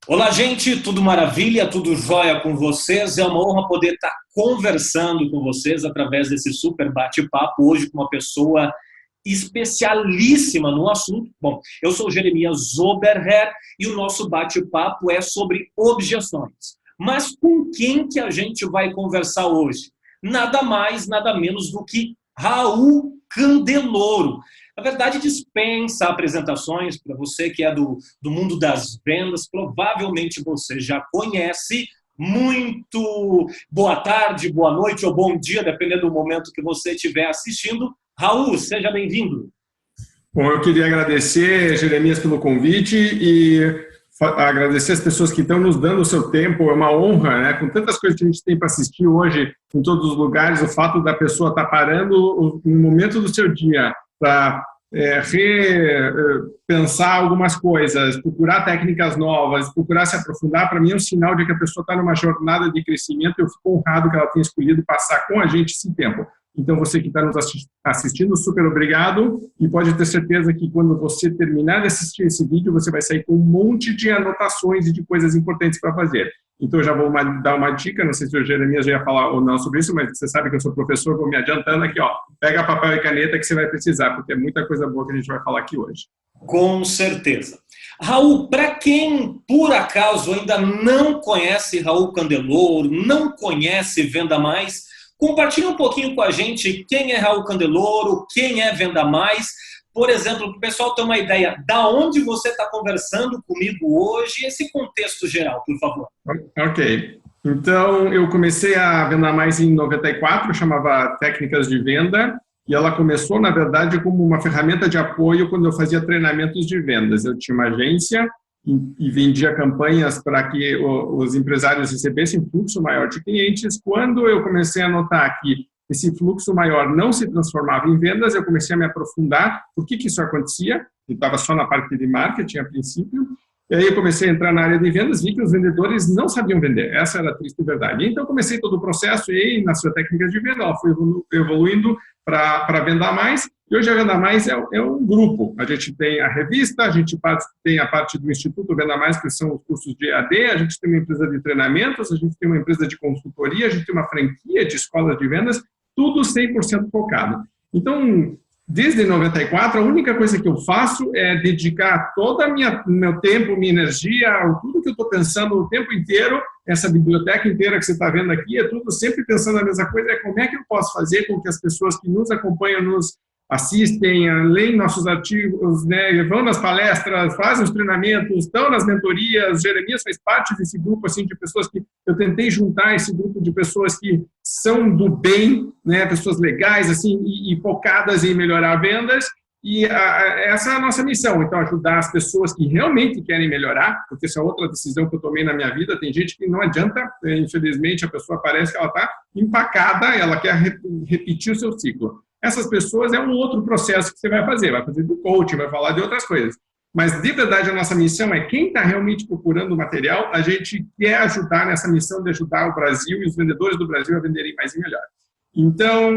Olá, gente, tudo maravilha, tudo jóia com vocês? É uma honra poder estar conversando com vocês através desse super bate-papo hoje com uma pessoa especialíssima no assunto. Bom, eu sou Jeremias Oberher e o nosso bate-papo é sobre objeções. Mas com quem que a gente vai conversar hoje? Nada mais, nada menos do que Raul Candeloro. Na verdade, dispensa apresentações para você que é do mundo das vendas. Provavelmente você já conhece. Muito boa tarde, boa noite ou bom dia, dependendo do momento que você estiver assistindo. Raul, seja bem-vindo. Bom, eu queria agradecer, Jeremias, pelo convite e agradecer as pessoas que estão nos dando o seu tempo. É uma honra, né? Com tantas coisas que a gente tem para assistir hoje em todos os lugares, o fato da pessoa estar parando um momento do seu dia para repensar algumas coisas, procurar técnicas novas, procurar se aprofundar, para mim é um sinal de que a pessoa está numa jornada de crescimento. Eu fico honrado que ela tenha escolhido passar com a gente esse tempo. Então, você que está nos assistindo, super obrigado, e pode ter certeza que quando você terminar de assistir esse vídeo, você vai sair com um monte de anotações e de coisas importantes para fazer. Então, eu já vou dar uma dica, não sei se o Jeremias já ia falar ou não sobre isso, mas você sabe que eu sou professor, vou me adiantando aqui, ó, pega papel e caneta que você vai precisar, porque é muita coisa boa que a gente vai falar aqui hoje. Com certeza. Raul, para quem por acaso ainda não conhece Raul Candeloro, não conhece Venda Mais, compartilhe um pouquinho com a gente quem é Raul Candeloro, quem é Venda Mais. Por exemplo, para o pessoal ter uma ideia da onde você está conversando comigo hoje, esse contexto geral, por favor. Ok. Então, eu comecei a Venda Mais em 94, chamava Técnicas de Venda, e ela começou, na verdade, como uma ferramenta de apoio quando eu fazia treinamentos de vendas. Eu tinha uma agência e vendia campanhas para que os empresários recebessem fluxo maior de clientes. Quando eu comecei a notar que esse fluxo maior não se transformava em vendas, eu comecei a me aprofundar por que isso acontecia. Eu estava só na parte de marketing a princípio, e aí eu comecei a entrar na área de vendas, vi que os vendedores não sabiam vender, essa era a triste verdade. Então, comecei todo o processo e na sua técnica de venda, ela foi evoluindo para Venda Mais, e hoje a Venda Mais é um grupo. A gente tem a revista, a gente tem a parte do Instituto Venda Mais, que são os cursos de EAD, a gente tem uma empresa de treinamentos, a gente tem uma empresa de consultoria, a gente tem uma franquia de escolas de vendas, tudo 100% focado. Então, desde 94, a única coisa que eu faço é dedicar todo meu tempo, minha energia, tudo que eu estou pensando o tempo inteiro, essa biblioteca inteira que você está vendo aqui, é tudo sempre pensando a mesma coisa, é como é que eu posso fazer com que as pessoas que nos acompanham, nos assistem, leem nossos artigos, né, vão nas palestras, fazem os treinamentos, estão nas mentorias. Jeremias faz parte desse grupo assim, de pessoas que eu tentei juntar esse grupo de pessoas que são do bem, né, pessoas legais assim, e focadas em melhorar vendas. E essa é a nossa missão, então, ajudar as pessoas que realmente querem melhorar, porque essa é outra decisão que eu tomei na minha vida. Tem gente que não adianta, infelizmente, a pessoa parece que ela está empacada, ela quer repetir o seu ciclo. Essas pessoas é um outro processo que você vai fazer do coaching, vai falar de outras coisas. Mas, de verdade, a nossa missão é quem está realmente procurando o material, a gente quer ajudar nessa missão de ajudar o Brasil e os vendedores do Brasil a venderem mais e melhor. Então,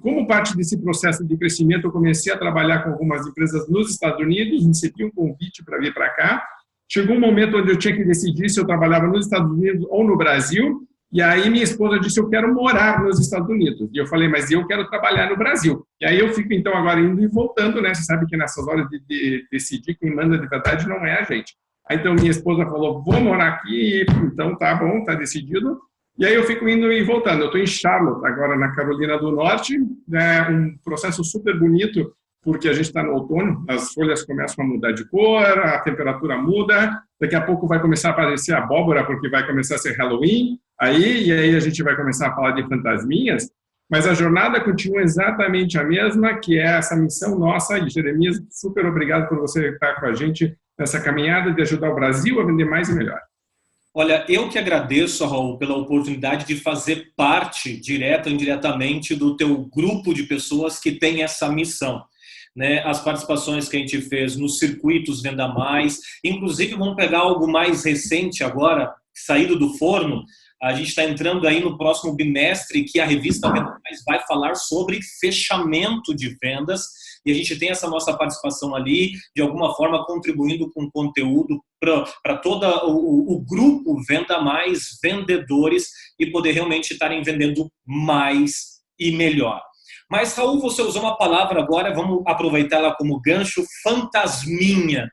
como parte desse processo de crescimento, eu comecei a trabalhar com algumas empresas nos Estados Unidos, recebi um convite para vir para cá. Chegou um momento onde eu tinha que decidir se eu trabalhava nos Estados Unidos ou no Brasil, e aí minha esposa disse, eu quero morar nos Estados Unidos. E eu falei, mas eu quero trabalhar no Brasil. E aí eu fico, então, agora indo e voltando, né? Você sabe que nessas horas de decidir, quem manda de verdade não é a gente. Aí, então, minha esposa falou, vou morar aqui, então tá bom, tá decidido. E aí eu fico indo e voltando. Eu estou em Charlotte, agora na Carolina do Norte, é um processo super bonito, porque a gente está no outono, as folhas começam a mudar de cor, a temperatura muda, daqui a pouco vai começar a aparecer abóbora, porque vai começar a ser Halloween, e aí a gente vai começar a falar de fantasminhas, mas a jornada continua exatamente a mesma, que é essa missão nossa. E Jeremias, super obrigado por você estar com a gente nessa caminhada de ajudar o Brasil a vender mais e melhor. Olha, eu que agradeço, Raul, pela oportunidade de fazer parte, direta ou indiretamente, do teu grupo de pessoas que tem essa missão. Né, as participações que a gente fez nos circuitos Venda Mais, inclusive vamos pegar algo mais recente agora, saído do forno, A gente está entrando aí no próximo bimestre que a revista Venda Mais vai falar sobre fechamento de vendas e a gente tem essa nossa participação ali, de alguma forma contribuindo com conteúdo para todo o grupo Venda Mais, vendedores, e poder realmente estarem vendendo mais e melhor. Mas, Raul, você usou uma palavra agora, vamos aproveitá-la como gancho, fantasminha.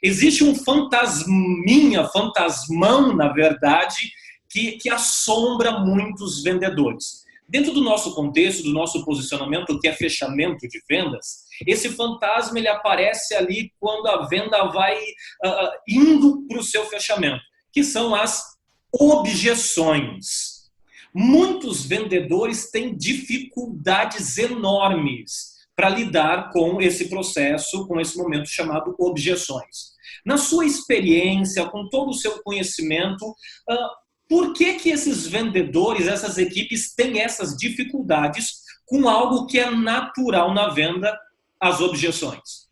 Existe um fantasminha, fantasmão, na verdade, que assombra muitos vendedores. Dentro do nosso contexto, do nosso posicionamento, que é fechamento de vendas, esse fantasma ele aparece ali quando a venda vai indo para o seu fechamento, que são as objeções. Muitos vendedores têm dificuldades enormes para lidar com esse processo, com esse momento chamado objeções. Na sua experiência, com todo o seu conhecimento, por que esses vendedores, essas equipes têm essas dificuldades com algo que é natural na venda, as objeções?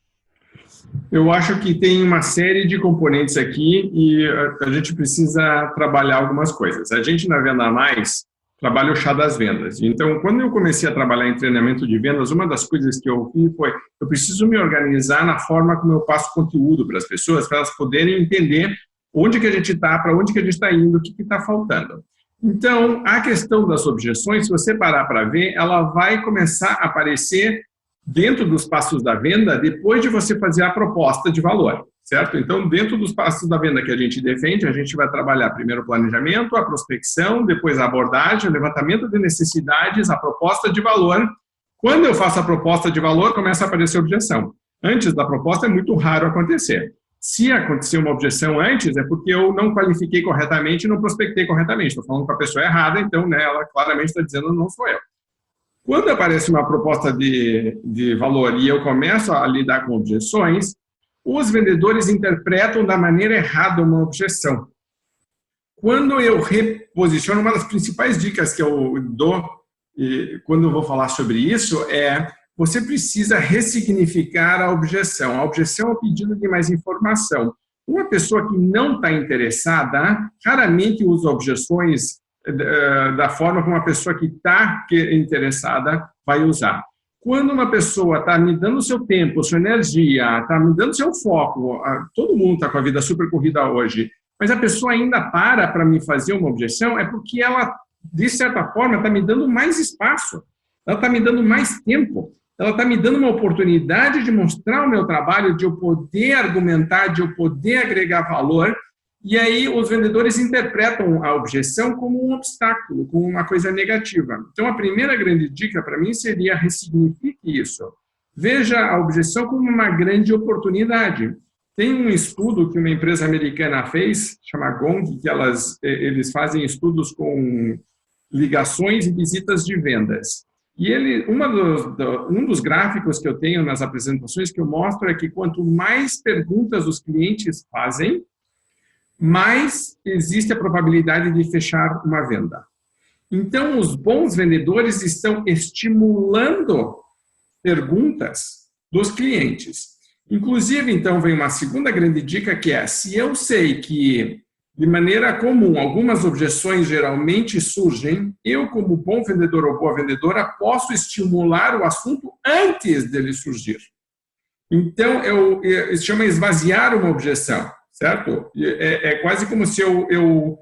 Eu acho que tem uma série de componentes aqui e a gente precisa trabalhar algumas coisas. A gente, na Venda Mais, trabalha o chá das vendas. Então, quando eu comecei a trabalhar em treinamento de vendas, uma das coisas que eu vi foi eu preciso me organizar na forma como eu passo conteúdo para as pessoas, para elas poderem entender onde que a gente está, para onde que a gente está indo, o que está faltando. Então, a questão das objeções, se você parar para ver, ela vai começar a aparecer dentro dos passos da venda depois de você fazer a proposta de valor, certo? Então, dentro dos passos da venda que a gente defende, a gente vai trabalhar primeiro o planejamento, a prospecção, depois a abordagem, o levantamento de necessidades, a proposta de valor. Quando eu faço a proposta de valor, começa a aparecer objeção. Antes da proposta é muito raro acontecer. Se acontecer uma objeção antes, é porque eu não qualifiquei corretamente e não prospectei corretamente. Estou falando com a pessoa errada, então né, ela claramente está dizendo não sou eu. Quando aparece uma proposta de valor e eu começo a lidar com objeções, os vendedores interpretam da maneira errada uma objeção. Quando eu reposiciono, uma das principais dicas que eu dou, quando eu vou falar sobre isso, é você precisa ressignificar a objeção. A objeção é o pedido de mais informação. Uma pessoa que não está interessada, raramente usa objeções da forma como uma pessoa que está interessada vai usar. Quando uma pessoa está me dando seu tempo, sua energia, está me dando seu foco, todo mundo está com a vida super corrida hoje, mas a pessoa ainda para me fazer uma objeção, é porque ela, de certa forma, está me dando mais espaço, ela está me dando mais tempo, ela está me dando uma oportunidade de mostrar o meu trabalho, de eu poder argumentar, de eu poder agregar valor. E aí os vendedores interpretam a objeção como um obstáculo, como uma coisa negativa. Então, a primeira grande dica para mim seria ressignifique isso. Veja a objeção como uma grande oportunidade. Tem um estudo que uma empresa americana fez, chama Gong, que eles fazem estudos com ligações e visitas de vendas. E um dos gráficos que eu tenho nas apresentações que eu mostro é que quanto mais perguntas os clientes fazem, mais existe a probabilidade de fechar uma venda. Então, os bons vendedores estão estimulando perguntas dos clientes. Inclusive, então, vem uma segunda grande dica que é, se eu sei que, de maneira comum, algumas objeções geralmente surgem, eu, como bom vendedor ou boa vendedora, posso estimular o assunto antes dele surgir. Então, isso chama esvaziar uma objeção. Certo? É quase como se eu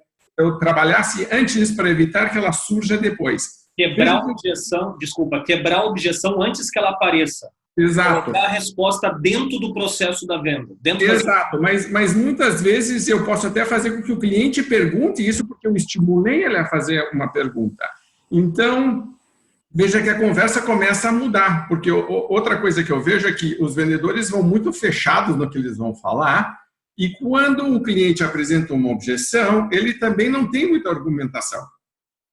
trabalhasse antes para evitar que ela surja depois. Quebrar a objeção, quebrar a objeção antes que ela apareça. Exato. Colocar a resposta dentro do processo da venda. Exato, mas muitas vezes eu posso até fazer com que o cliente pergunte isso porque eu estimulei ele a fazer uma pergunta. Então, veja que a conversa começa a mudar, porque outra coisa que eu vejo é que os vendedores vão muito fechados no que eles vão falar. E quando o cliente apresenta uma objeção, ele também não tem muita argumentação.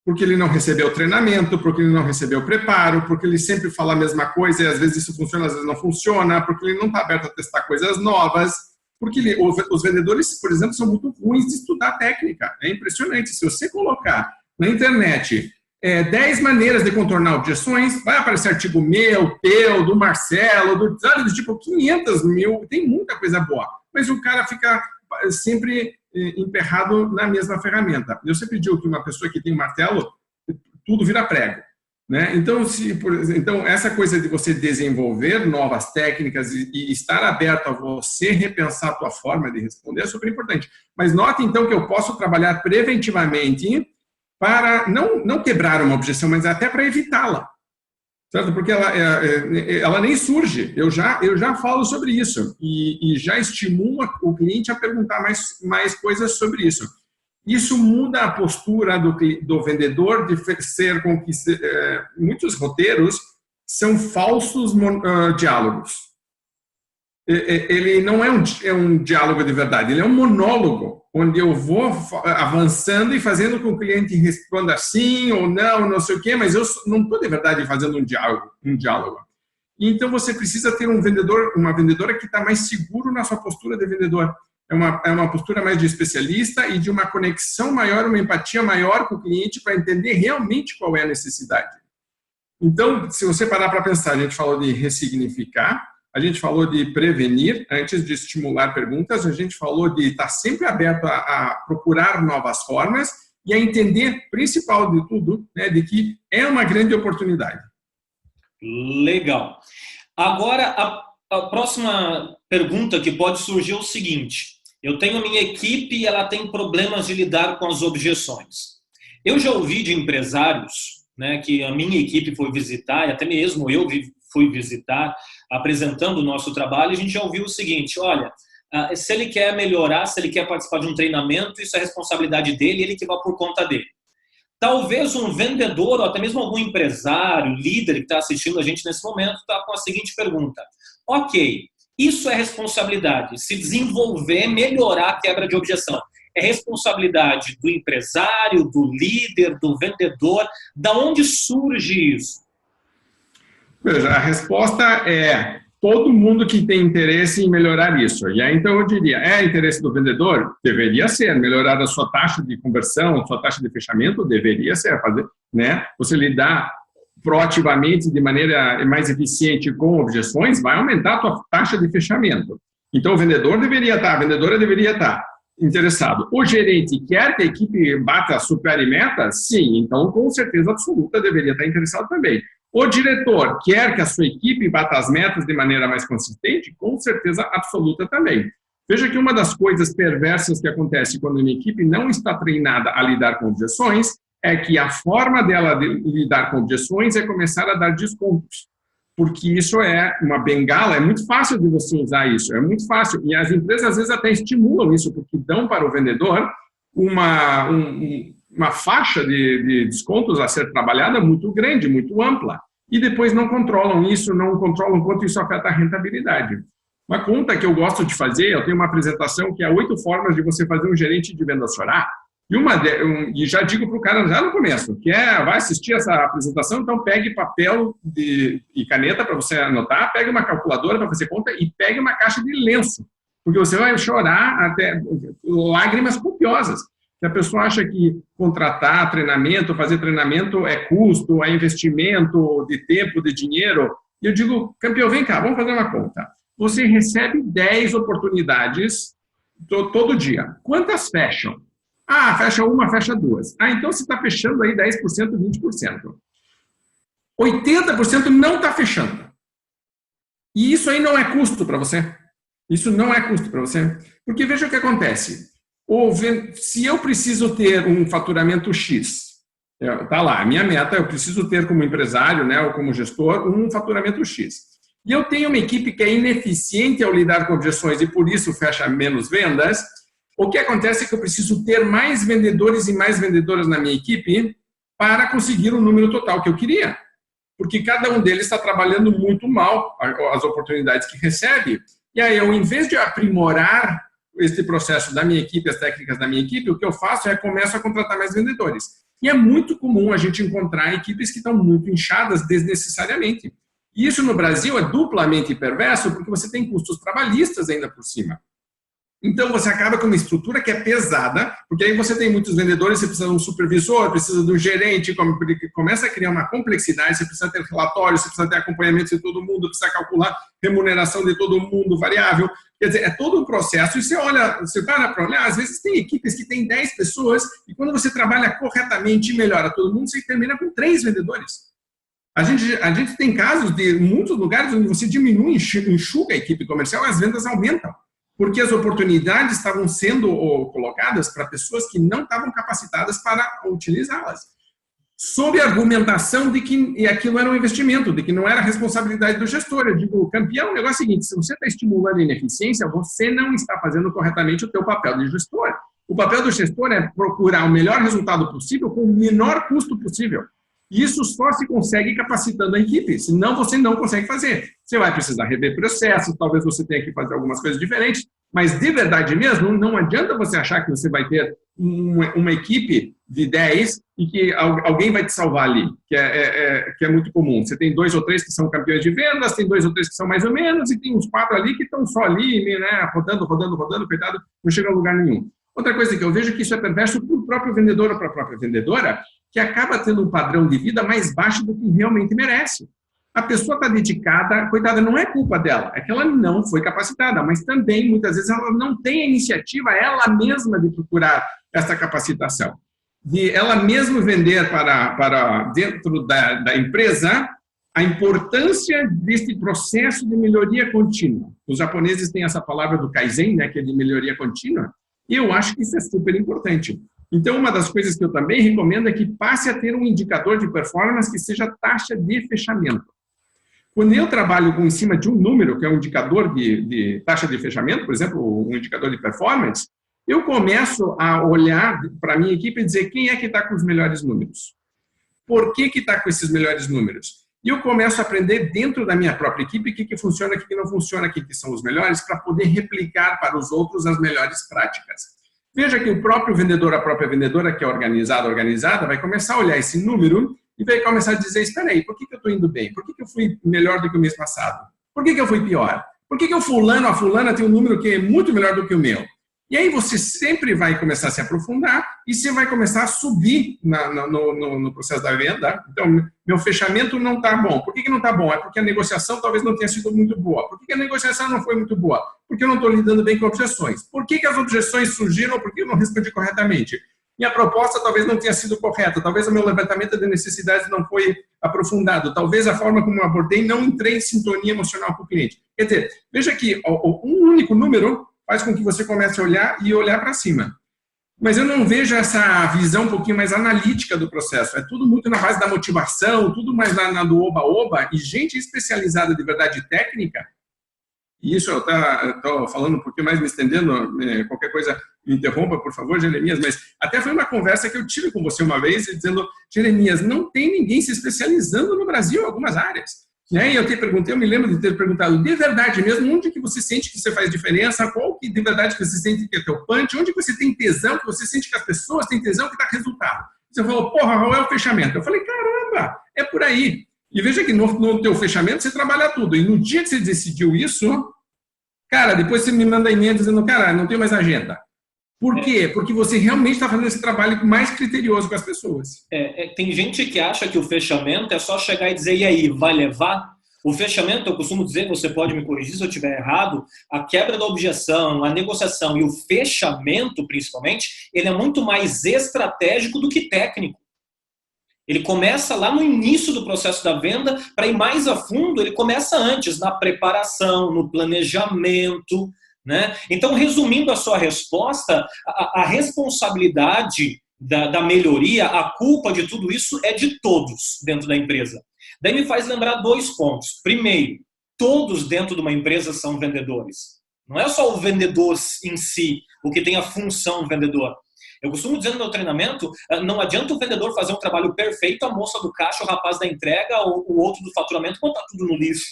Porque ele não recebeu treinamento, porque ele não recebeu preparo, porque ele sempre fala a mesma coisa e às vezes isso funciona, às vezes não funciona, porque ele não está aberto a testar coisas novas, porque os vendedores, por exemplo, são muito ruins de estudar técnica. É impressionante. Se você colocar na internet 10 maneiras de contornar objeções, vai aparecer artigo meu, teu, do Marcelo, do tipo 500 mil, tem muita coisa boa. Mas o cara fica sempre emperrado na mesma ferramenta. Eu sempre digo que uma pessoa que tem um martelo, tudo vira prego. Né? Então, essa coisa de você desenvolver novas técnicas e estar aberto a você repensar a tua forma de responder é super importante. Mas note, então, que eu posso trabalhar preventivamente para não quebrar uma objeção, mas até para evitá-la. Certo? Porque ela nem surge. Eu já falo sobre isso e já estimulo o cliente a perguntar mais coisas sobre isso. Isso muda a postura do vendedor de ser com que muitos roteiros são falsos diálogos. Ele não é um diálogo de verdade, ele é um monólogo, onde eu vou avançando e fazendo com que o cliente responda sim ou não, não sei o quê, mas eu não estou de verdade fazendo um diálogo. Então você precisa ter uma vendedora que está mais seguro na sua postura de vendedor. É uma postura mais de especialista e de uma conexão maior, uma empatia maior com o cliente para entender realmente qual é a necessidade. Então, se você parar para pensar, a gente falou de ressignificar, a gente falou de prevenir, antes de estimular perguntas, a gente falou de estar sempre aberto a procurar novas formas e a entender, principal de tudo, né, de que é uma grande oportunidade. Legal. Agora, a próxima pergunta que pode surgir é o seguinte: eu tenho a minha equipe e ela tem problemas de lidar com as objeções. Eu já ouvi de empresários, né, que a minha equipe foi visitar, e até mesmo eu fui visitar, apresentando o nosso trabalho, e a gente já ouviu o seguinte: olha, se ele quer melhorar, se ele quer participar de um treinamento, isso é responsabilidade dele, ele que vai por conta dele. Talvez um vendedor ou até mesmo algum empresário, líder que está assistindo a gente nesse momento, está com a seguinte pergunta: ok, isso é responsabilidade, se desenvolver, melhorar a quebra de objeção. É responsabilidade do empresário, do líder, do vendedor. Da onde surge isso? Veja, a resposta é todo mundo que tem interesse em melhorar isso. E aí, então, eu diria, é interesse do vendedor? Deveria ser. Melhorar a sua taxa de conversão, a sua taxa de fechamento? Deveria ser. Né? Você lidar proativamente, de maneira mais eficiente com objeções, vai aumentar a tua taxa de fechamento. Então, o vendedor deveria estar, a vendedora deveria estar interessado. O gerente quer que a equipe bata, supere metas? Sim. Então, com certeza absoluta, deveria estar interessado também. O diretor quer que a sua equipe bata as metas de maneira mais consistente? Com certeza absoluta também. Veja que uma das coisas perversas que acontece quando uma equipe não está treinada a lidar com objeções é que a forma dela de lidar com objeções é começar a dar descontos. Porque isso é uma bengala, é muito fácil de você usar isso, é muito fácil. E as empresas às vezes até estimulam isso, porque dão para o vendedor uma faixa de descontos a ser trabalhada muito grande, muito ampla. E depois não controlam isso, não controlam quanto isso afeta a rentabilidade. Uma conta que eu gosto de fazer, eu tenho uma apresentação que é 8 formas de você fazer um gerente de vendas chorar. E já digo para o cara já no começo, vai assistir essa apresentação, então pegue papel e caneta para você anotar, pegue uma calculadora para fazer conta e pegue uma caixa de lenço, porque você vai chorar até lágrimas copiosas. Se a pessoa acha que contratar treinamento, fazer treinamento é custo, é investimento de tempo, de dinheiro, e eu digo, campeão, vem cá, vamos fazer uma conta. Você recebe 10 oportunidades todo dia. Quantas fecham? Ah, fecha uma, fecha duas. Ah, então você está fechando aí 10%, 20%. 80% não está fechando. E isso aí não é custo para você. Isso não é custo para você. Porque veja o que acontece. Se eu preciso ter um faturamento X, tá lá, a minha meta, eu preciso ter como empresário, né, ou como gestor, um faturamento X. E eu tenho uma equipe que é ineficiente ao lidar com objeções e por isso fecha menos vendas. O que acontece é que eu preciso ter mais vendedores e mais vendedoras na minha equipe para conseguir o número total que eu queria. Porque cada um deles está trabalhando muito mal as oportunidades que recebe. E aí, eu, em vez de aprimorar este processo da minha equipe, as técnicas da minha equipe, o que eu faço é começo a contratar mais vendedores. E é muito comum a gente encontrar equipes que estão muito inchadas desnecessariamente. E isso no Brasil é duplamente perverso porque você tem custos trabalhistas ainda por cima. Então, você acaba com uma estrutura que é pesada, porque aí você tem muitos vendedores, você precisa de um supervisor, precisa de um gerente, começa a criar uma complexidade, você precisa ter relatórios, você precisa ter acompanhamento de todo mundo, precisa calcular remuneração de todo mundo, variável. Quer dizer, é todo um processo. E você para para olhar, às vezes tem equipes que têm 10 pessoas, e quando você trabalha corretamente e melhora todo mundo, você termina com 3 vendedores. A gente tem casos de muitos lugares onde você diminui, enxuga a equipe comercial e as vendas aumentam. Porque as oportunidades estavam sendo colocadas para pessoas que não estavam capacitadas para utilizá-las. Sob a argumentação de que aquilo era um investimento, de que não era responsabilidade do gestor. Eu digo, campeão, o negócio é o seguinte, se você está estimulando a ineficiência, você não está fazendo corretamente o teu papel de gestor. O papel do gestor é procurar o melhor resultado possível com o menor custo possível. E isso só se consegue capacitando a equipe, senão você não consegue fazer. Você vai precisar rever processos, talvez você tenha que fazer algumas coisas diferentes, mas de verdade mesmo, não adianta você achar que você vai ter uma equipe de 10 e que alguém vai te salvar ali, que é muito comum. Você tem 2 ou 3 que são campeões de vendas, tem 2 ou 3 que são mais ou menos, e tem uns 4 ali que estão só ali, né, rodando, coitado, não chega a lugar nenhum. Outra coisa que eu vejo é que isso é perverso para o próprio vendedor ou para a própria vendedora, que acaba tendo um padrão de vida mais baixo do que realmente merece. A pessoa está dedicada, coitada, não é culpa dela, é que ela não foi capacitada, mas também, muitas vezes, ela não tem a iniciativa, ela mesma, de procurar essa capacitação. De ela mesma vender para dentro da empresa a importância desse processo de melhoria contínua. Os japoneses têm essa palavra do Kaizen, né, que é de melhoria contínua, e eu acho que isso é super importante. Então, uma das coisas que eu também recomendo é que passe a ter um indicador de performance que seja taxa de fechamento. Quando eu trabalho em cima de um número, que é um indicador de taxa de fechamento, por exemplo, um indicador de performance, eu começo a olhar para a minha equipe e dizer quem é que está com os melhores números. Por que está com esses melhores números? E eu começo a aprender dentro da minha própria equipe o que funciona, o que não funciona, o que são os melhores, para poder replicar para os outros as melhores práticas. Veja que o próprio vendedor, a própria vendedora, que é organizada, vai começar a olhar esse número e vai começar a dizer, espera aí, por que eu estou indo bem? Por que eu fui melhor do que o mês passado? Por que eu fui pior? Por que o fulano, a fulana tem um número que é muito melhor do que o meu? E aí você sempre vai começar a se aprofundar e você vai começar a subir no processo da venda. Então, meu fechamento não está bom. Por que não está bom? É porque a negociação talvez não tenha sido muito boa. Por que a negociação não foi muito boa? Porque eu não estou lidando bem com objeções. Por que as objeções surgiram? Porque eu não respondi corretamente. Minha proposta talvez não tenha sido correta. Talvez o meu levantamento de necessidades não foi aprofundado. Talvez a forma como eu abordei não entrei em sintonia emocional com o cliente. Quer dizer, veja que um único número faz com que você comece a olhar e olhar para cima. Mas eu não vejo essa visão um pouquinho mais analítica do processo. É tudo muito na base da motivação, tudo mais do oba-oba, e gente especializada de verdade técnica, e isso eu estou falando um pouquinho mais, me estendendo, qualquer coisa me interrompa, por favor, Jeremias, mas até foi uma conversa que eu tive com você uma vez, dizendo, Jeremias, não tem ninguém se especializando no Brasil em algumas áreas. E eu te perguntei, eu me lembro de ter perguntado, de verdade mesmo, onde que você sente que você faz diferença, qual que de verdade que você sente que é teu punch, onde que você tem tesão, que você sente que as pessoas têm tesão que dá resultado. Você falou, porra, qual é o fechamento? Eu falei, caramba, é por aí. E veja que no teu fechamento você trabalha tudo, e no dia que você decidiu isso, cara, depois você me manda e-mail dizendo, cara, não tenho mais agenda. Por quê? Porque você realmente está fazendo esse trabalho mais criterioso com as pessoas. Tem gente que acha que o fechamento é só chegar e dizer, e aí, vai levar? O fechamento, eu costumo dizer, você pode me corrigir se eu estiver errado, a quebra da objeção, a negociação e o fechamento, principalmente, ele é muito mais estratégico do que técnico. Ele começa lá no início do processo da venda, para ir mais a fundo, ele começa antes, na preparação, no planejamento, né? Então, resumindo a sua resposta, a responsabilidade da melhoria, a culpa de tudo isso é de todos dentro da empresa. Daí me faz lembrar 2 pontos. Primeiro, todos dentro de uma empresa são vendedores. Não é só o vendedor em si, o que tem a função vendedor. Eu costumo dizer no meu treinamento, não adianta o vendedor fazer um trabalho perfeito, a moça do caixa, o rapaz da entrega, ou o outro do faturamento, botar tudo no lixo,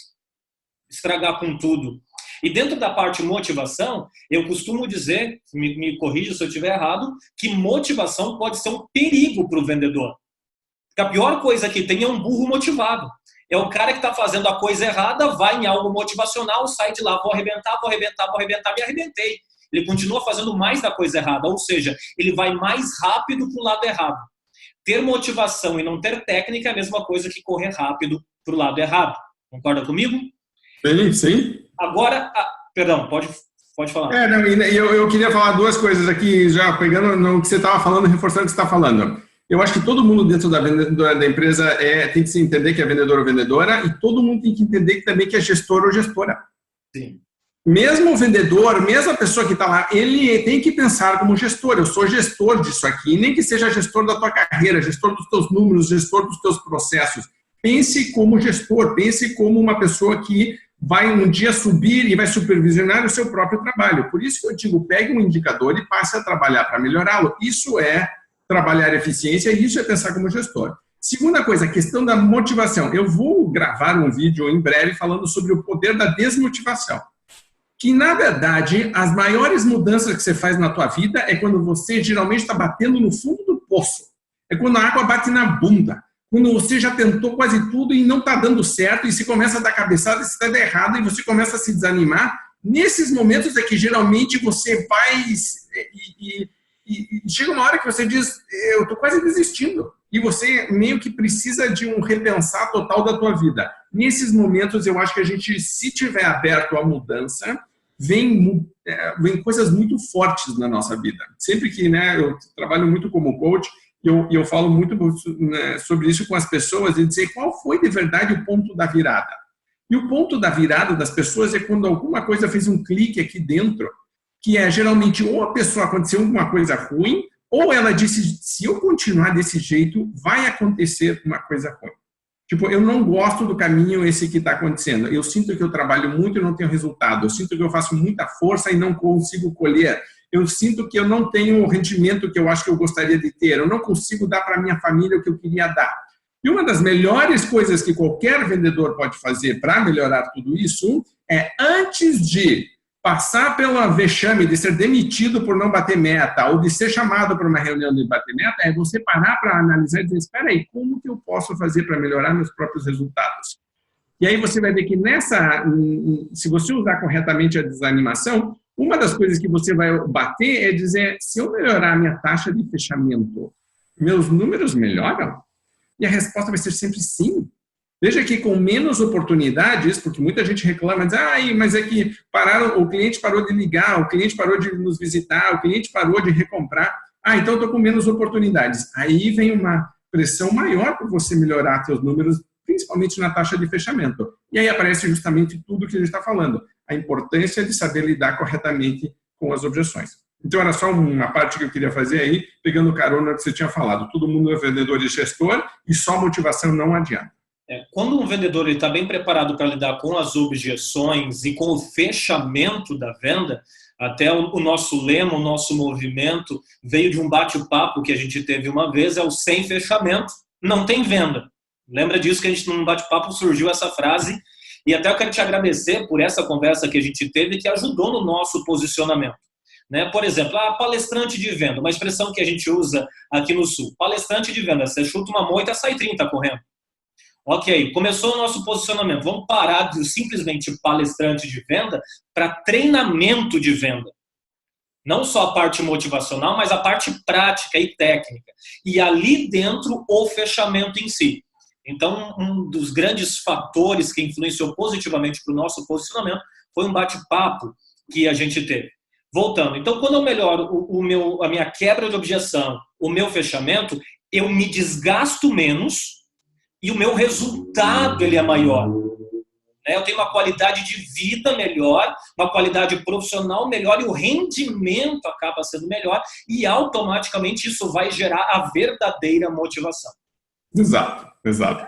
estragar com tudo. E dentro da parte motivação, eu costumo dizer, me corrija se eu estiver errado, que motivação pode ser um perigo para o vendedor. Porque a pior coisa que tem é um burro motivado. É o cara que está fazendo a coisa errada, vai em algo motivacional, sai de lá, vou arrebentar, me arrebentei. ele continua fazendo mais da coisa errada, ou seja, ele vai mais rápido para o lado errado. Ter motivação e não ter técnica é a mesma coisa que correr rápido para o lado errado. Concorda comigo? Sim, sim. Agora, perdão, pode falar. Não, eu queria falar duas coisas aqui, já pegando no que você estava falando, reforçando o que você está falando. Eu acho que todo mundo dentro da empresa tem que se entender que é vendedor ou vendedora, e todo mundo tem que entender também que é gestor ou gestora. Sim. Mesmo o vendedor, mesmo a pessoa que está lá, ele tem que pensar como gestor. Eu sou gestor disso aqui, nem que seja gestor da tua carreira, gestor dos teus números, gestor dos teus processos. Pense como gestor, pense como uma pessoa que vai um dia subir e vai supervisionar o seu próprio trabalho. Por isso que eu digo, pegue um indicador e passe a trabalhar para melhorá-lo. Isso é trabalhar eficiência e isso é pensar como gestor. Segunda coisa, a questão da motivação. Eu vou gravar um vídeo em breve falando sobre o poder da desmotivação. Que, na verdade, as maiores mudanças que você faz na tua vida é quando você geralmente está batendo no fundo do poço. É quando a água bate na bunda. Quando você já tentou quase tudo e não está dando certo, e você começa a dar cabeçada, e está errado, e você começa a se desanimar. Nesses momentos é que geralmente você vai e chega uma hora que você diz, eu estou quase desistindo. E você meio que precisa de um repensar total da tua vida. Nesses momentos, eu acho que a gente, se tiver aberto à mudança, vem coisas muito fortes na nossa vida. Sempre que eu trabalho muito como coach, e eu falo muito sobre isso com as pessoas e dizer qual foi de verdade o ponto da virada. E o ponto da virada das pessoas é quando alguma coisa fez um clique aqui dentro, que é geralmente ou a pessoa aconteceu alguma coisa ruim, ou ela disse, se eu continuar desse jeito, vai acontecer uma coisa ruim. Tipo, eu não gosto do caminho esse que está acontecendo. Eu sinto que eu trabalho muito e não tenho resultado. Eu sinto que eu faço muita força e não consigo colher. Eu sinto que eu não tenho o rendimento que eu acho que eu gostaria de ter. Eu não consigo dar para a minha família o que eu queria dar. E uma das melhores coisas que qualquer vendedor pode fazer para melhorar tudo isso é, antes de passar pela vexame de ser demitido por não bater meta ou de ser chamado para uma reunião de bater meta, é você parar para analisar e dizer, espera aí, como que eu posso fazer para melhorar meus próprios resultados? E aí você vai ver que se você usar corretamente a desanimação, uma das coisas que você vai bater é dizer, se eu melhorar a minha taxa de fechamento, meus números melhoram? E a resposta vai ser sempre sim. Veja que com menos oportunidades, porque muita gente reclama, diz, mas é que o cliente parou de ligar, o cliente parou de nos visitar, o cliente parou de recomprar. Então estou com menos oportunidades. Aí vem uma pressão maior para você melhorar seus números, principalmente na taxa de fechamento. E aí aparece justamente tudo que a gente está falando. A importância de saber lidar corretamente com as objeções. Então era só uma parte que eu queria fazer aí, pegando carona que você tinha falado. Todo mundo é vendedor e gestor e só motivação não adianta. Quando um vendedor está bem preparado para lidar com as objeções e com o fechamento da venda, até o nosso lema, o nosso movimento veio de um bate-papo que a gente teve uma vez, é o sem fechamento, não tem venda. Lembra disso que a gente num bate-papo surgiu essa frase e até eu quero te agradecer por essa conversa que a gente teve que ajudou no nosso posicionamento. Por exemplo, palestrante de venda, uma expressão que a gente usa aqui no Sul. Palestrante de venda, você chuta uma moita, sai 30 correndo. Ok, começou o nosso posicionamento. Vamos parar de simplesmente palestrante de venda para treinamento de venda. Não só a parte motivacional, mas a parte prática e técnica. E ali dentro, o fechamento em si. Então, um dos grandes fatores que influenciou positivamente para o nosso posicionamento foi um bate-papo que a gente teve. Voltando, então, quando eu melhoro a minha quebra de objeção, o meu fechamento, eu me desgasto menos e o meu resultado ele é maior. Eu tenho uma qualidade de vida melhor, uma qualidade profissional melhor e o rendimento acaba sendo melhor e automaticamente isso vai gerar a verdadeira motivação. Exato, exato.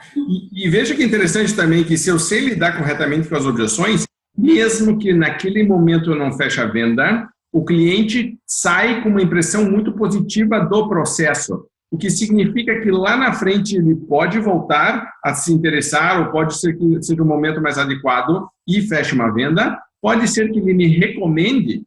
E veja que interessante também que se eu sei lidar corretamente com as objeções, mesmo que naquele momento eu não feche a venda, o cliente sai com uma impressão muito positiva do processo. O que significa que lá na frente ele pode voltar a se interessar, ou pode ser que seja um momento mais adequado e feche uma venda, pode ser que ele me recomende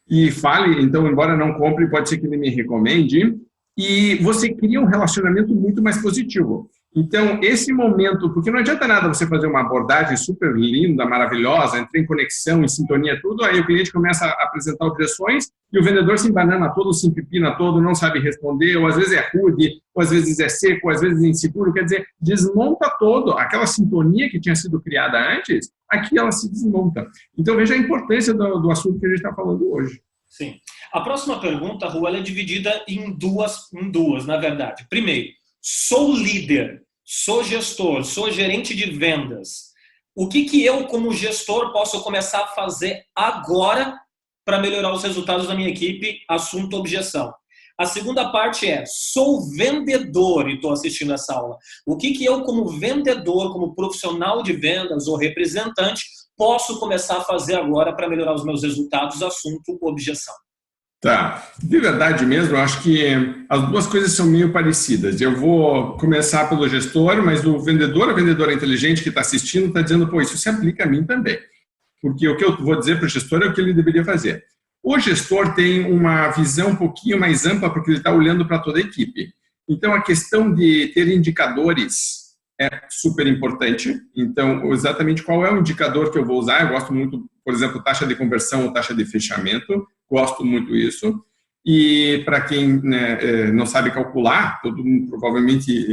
e fale, então, embora não compre, pode ser que ele me recomende, e você cria um relacionamento muito mais positivo. Então, esse momento, porque não adianta nada você fazer uma abordagem super linda, maravilhosa, entrar em conexão, em sintonia, tudo, aí o cliente começa a apresentar objeções e o vendedor se embanana todo, se empipina todo, não sabe responder, ou às vezes é rude, ou às vezes é seco, ou às vezes é inseguro, quer dizer, desmonta todo, aquela sintonia que tinha sido criada antes, aqui ela se desmonta. Então, veja a importância do assunto que a gente está falando hoje. Sim. A próxima pergunta, Ru, ela é dividida em duas, na verdade. Primeiro, sou líder, sou gestor, sou gerente de vendas. O que eu, como gestor, posso começar a fazer agora para melhorar os resultados da minha equipe? Assunto objeção. A segunda parte é, sou vendedor e estou assistindo essa aula. O que eu, como vendedor, como profissional de vendas ou representante, posso começar a fazer agora para melhorar os meus resultados? Assunto objeção. Tá. De verdade mesmo, eu acho que as duas coisas são meio parecidas. Eu vou começar pelo gestor, mas o vendedor, a vendedora inteligente que está assistindo, está dizendo, pô, isso se aplica a mim também. Porque o que eu vou dizer para o gestor é o que ele deveria fazer. O gestor tem uma visão um pouquinho mais ampla, porque ele está olhando para toda a equipe. Então, a questão de ter indicadores é super importante. Então, exatamente qual é o indicador que eu vou usar? Eu gosto muito, por exemplo, taxa de conversão ou taxa de fechamento. Gosto muito disso. E para quem não sabe calcular, todo mundo provavelmente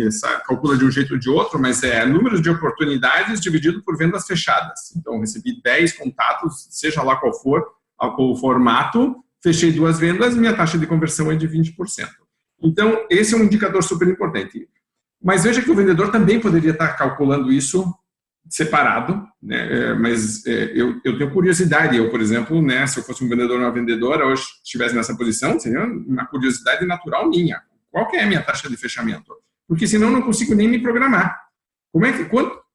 calcula de um jeito ou de outro, mas é número de oportunidades dividido por vendas fechadas. Então, recebi 10 contatos, seja lá qual for o formato, fechei 2 vendas, minha taxa de conversão é de 20%. Então, esse é um indicador super importante. Mas veja que o vendedor também poderia estar calculando isso separado, né? Mas eu tenho curiosidade. Eu, por exemplo, se eu fosse um vendedor ou uma vendedora, hoje estivesse nessa posição, seria uma curiosidade natural minha. Qual que é a minha taxa de fechamento? Porque senão eu não consigo nem me programar.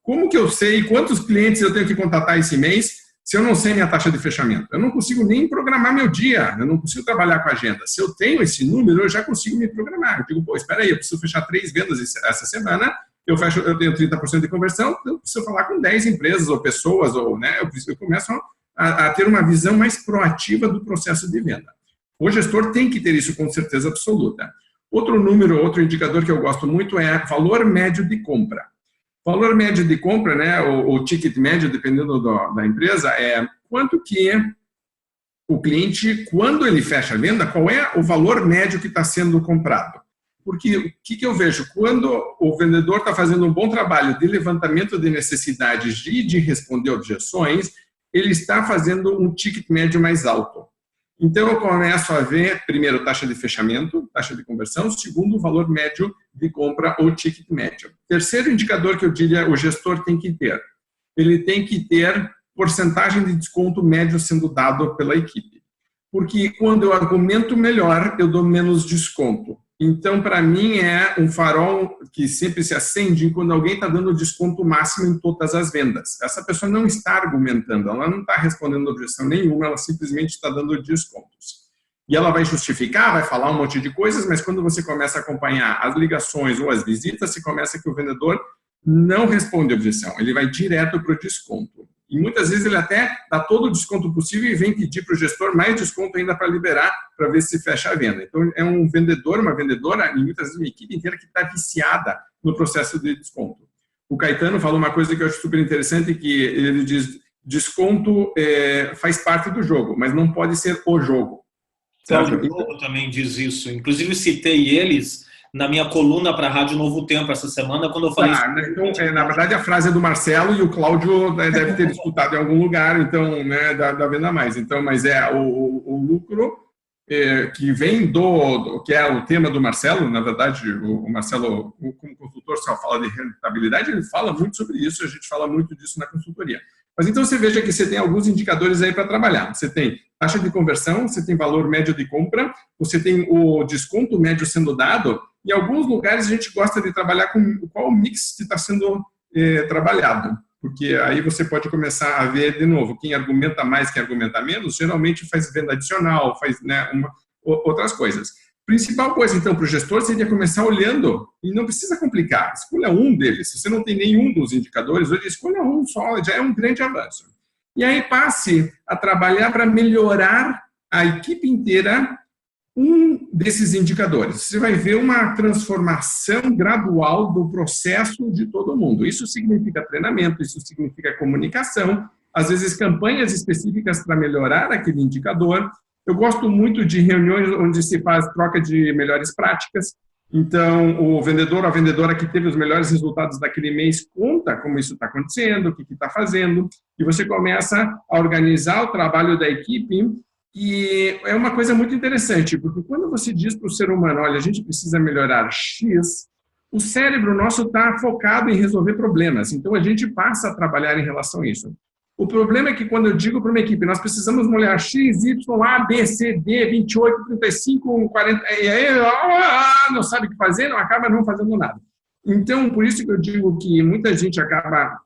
Como que eu sei quantos clientes eu tenho que contatar esse mês se eu não sei minha taxa de fechamento? Eu não consigo nem programar meu dia, eu não consigo trabalhar com agenda. Se eu tenho esse número, eu já consigo me programar. Eu digo, pô, espera aí, eu preciso fechar 3 vendas essa semana, eu tenho 30% de conversão, eu preciso falar com 10 empresas ou pessoas, eu começo a ter uma visão mais proativa do processo de venda. O gestor tem que ter isso com certeza absoluta. Outro indicador que eu gosto muito é valor médio de compra. Valor médio de compra, o ticket médio, dependendo da empresa, é quanto que o cliente, quando ele fecha a venda, qual é o valor médio que está sendo comprado. Porque o que eu vejo? Quando o vendedor está fazendo um bom trabalho de levantamento de necessidades e de responder objeções, ele está fazendo um ticket médio mais alto. Então, eu começo a ver, primeiro, taxa de fechamento, taxa de conversão, segundo, valor médio de compra ou ticket médio. Terceiro indicador que eu diria o gestor tem que ter. Ele tem que ter porcentagem de desconto médio sendo dado pela equipe. Porque quando eu argumento melhor, eu dou menos desconto. Então, para mim, é um farol que sempre se acende quando alguém está dando desconto máximo em todas as vendas. Essa pessoa não está argumentando, ela não está respondendo objeção nenhuma, ela simplesmente está dando descontos. E ela vai justificar, vai falar um monte de coisas, mas quando você começa a acompanhar as ligações ou as visitas, você começa que o vendedor não responde objeção, ele vai direto para o desconto. E muitas vezes ele até dá todo o desconto possível e vem pedir para o gestor mais desconto ainda para liberar, para ver se fecha a venda. Então, é um vendedor, uma vendedora, e muitas vezes uma equipe inteira que está viciada no processo de desconto. O Caetano falou uma coisa que eu acho super interessante, que ele diz, desconto faz parte do jogo, mas não pode ser o jogo. Cláudio Lobo também diz isso. Inclusive, citei eles na minha coluna para a Rádio Novo Tempo essa semana, quando eu falei... Então, na verdade, a frase é do Marcelo e o Cláudio deve ter escutado em algum lugar, então, da Venda Mais. Então, mas o lucro que vem que é o tema do Marcelo, na verdade, o Marcelo, como consultor, só fala de rentabilidade, ele fala muito sobre isso, a gente fala muito disso na consultoria. Mas então você veja que você tem alguns indicadores aí para trabalhar. Você tem taxa de conversão, você tem valor médio de compra, você tem o desconto médio sendo dado. Em alguns lugares a gente gosta de trabalhar com qual o mix que está sendo trabalhado. Porque aí você pode começar a ver, de novo, quem argumenta mais, quem argumenta menos, geralmente faz venda adicional, faz outras coisas. Principal coisa, então, para o gestor seria começar olhando, e não precisa complicar, escolha um deles. Se você não tem nenhum dos indicadores, hoje escolha um só, já é um grande avanço. E aí passe a trabalhar para melhorar a equipe inteira um desses indicadores. Você vai ver uma transformação gradual do processo de todo mundo. Isso significa treinamento, isso significa comunicação, às vezes campanhas específicas para melhorar aquele indicador. Eu gosto muito de reuniões onde se faz troca de melhores práticas. Então, o vendedor ou a vendedora que teve os melhores resultados daquele mês conta como isso está acontecendo, o que está fazendo, e você começa a organizar o trabalho da equipe. E é uma coisa muito interessante, porque quando você diz para o ser humano, olha, a gente precisa melhorar X, o cérebro nosso está focado em resolver problemas, então a gente passa a trabalhar em relação a isso. O problema é que quando eu digo para uma equipe, nós precisamos molhar X, Y, A, B, C, D, 28, 35, 40, e aí não sabe o que fazer, não acaba não fazendo nada. Então, por isso que eu digo que muita gente acaba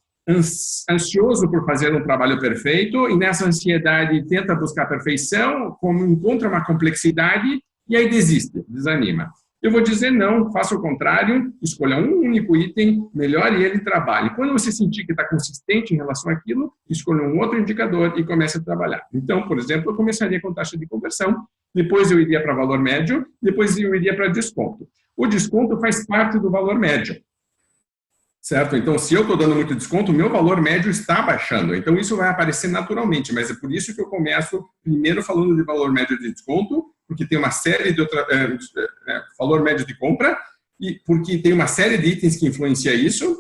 ansioso por fazer um trabalho perfeito e nessa ansiedade tenta buscar perfeição, como encontra uma complexidade e aí desiste, desanima. Eu vou dizer não, faça o contrário, escolha um único item, melhore ele e trabalhe. Quando você sentir que está consistente em relação àquilo, escolha um outro indicador e comece a trabalhar. Então, por exemplo, eu começaria com taxa de conversão, depois eu iria para valor médio, depois eu iria para desconto. O desconto faz parte do valor médio. Certo? Então, se eu estou dando muito desconto, o meu valor médio está baixando. Então, isso vai aparecer naturalmente, mas é por isso que eu começo primeiro falando de valor médio de desconto, porque tem uma série de valor médio de compra, e porque tem uma série de itens que influencia isso,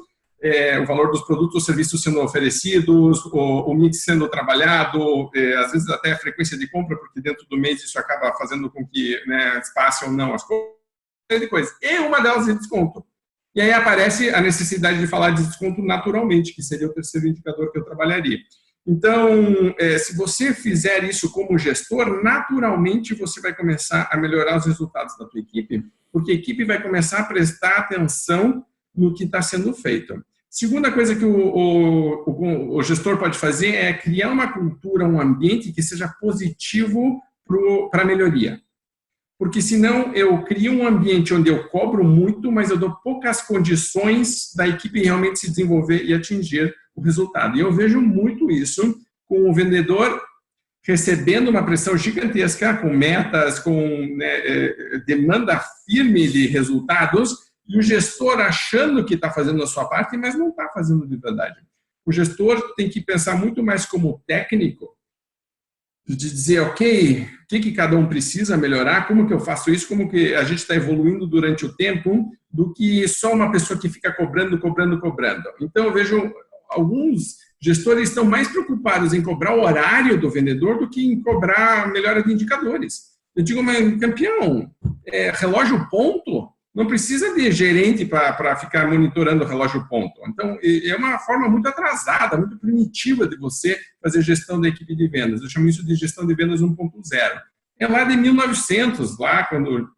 o valor dos produtos ou serviços sendo oferecidos, o mix sendo trabalhado, às vezes até a frequência de compra, porque dentro do mês isso acaba fazendo com que se passe ou não as coisas. E uma delas é desconto. E aí aparece a necessidade de falar de desconto naturalmente, que seria o terceiro indicador que eu trabalharia. Então, se você fizer isso como gestor, naturalmente você vai começar a melhorar os resultados da tua equipe, porque a equipe vai começar a prestar atenção no que está sendo feito. Segunda coisa que o gestor pode fazer é criar uma cultura, um ambiente que seja positivo para a melhoria. Porque senão eu crio um ambiente onde eu cobro muito, mas eu dou poucas condições da equipe realmente se desenvolver e atingir o resultado. E eu vejo muito isso com o vendedor recebendo uma pressão gigantesca, com metas, com demanda firme de resultados, e o gestor achando que está fazendo a sua parte, mas não está fazendo de verdade. O gestor tem que pensar muito mais como técnico, de dizer, ok, o que cada um precisa melhorar, como que eu faço isso, como que a gente está evoluindo durante o tempo, do que só uma pessoa que fica cobrando. Então, eu vejo alguns gestores estão mais preocupados em cobrar o horário do vendedor do que em cobrar a melhora de indicadores. Eu digo, mas campeão, relógio ponto, não precisa de gerente para ficar monitorando o relógio ponto. Então, é uma forma muito atrasada, muito primitiva de você fazer gestão da equipe de vendas. Eu chamo isso de gestão de vendas 1.0. É lá de 1900, lá quando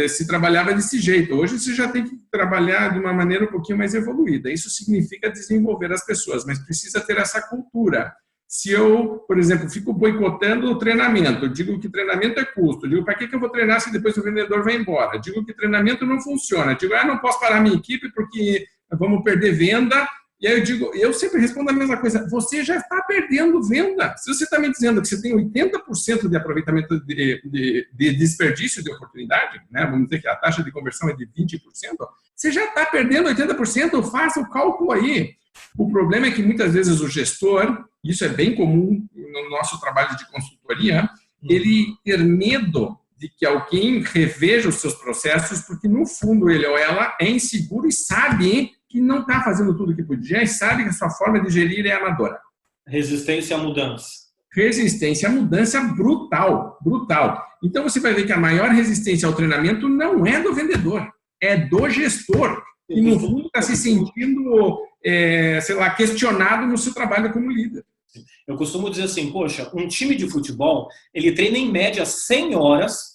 se trabalhava desse jeito. Hoje você já tem que trabalhar de uma maneira um pouquinho mais evoluída. Isso significa desenvolver as pessoas, mas precisa ter essa cultura. Se eu, por exemplo, fico boicotando o treinamento, eu digo que treinamento é custo, eu digo, para que eu vou treinar se depois o vendedor vai embora? Eu digo que treinamento não funciona, eu digo, não posso parar minha equipe porque vamos perder venda. E aí eu sempre respondo a mesma coisa, você já está perdendo venda. Se você está me dizendo que você tem 80% de aproveitamento de desperdício de oportunidade, né? Vamos dizer que a taxa de conversão é de 20%, você já está perdendo 80%, faça o cálculo aí. O problema é que muitas vezes o gestor, isso é bem comum no nosso trabalho de consultoria, ele ter medo de que alguém reveja os seus processos, porque no fundo ele ou ela é inseguro e sabe que não está fazendo tudo o que podia e sabe que a sua forma de gerir é amadora. Resistência à mudança. Resistência à mudança brutal. Então você vai ver que a maior resistência ao treinamento não é do vendedor, é do gestor, que no fundo está se sentindo, questionado no seu trabalho como líder. Eu costumo dizer assim, poxa, um time de futebol, ele treina em média 100 horas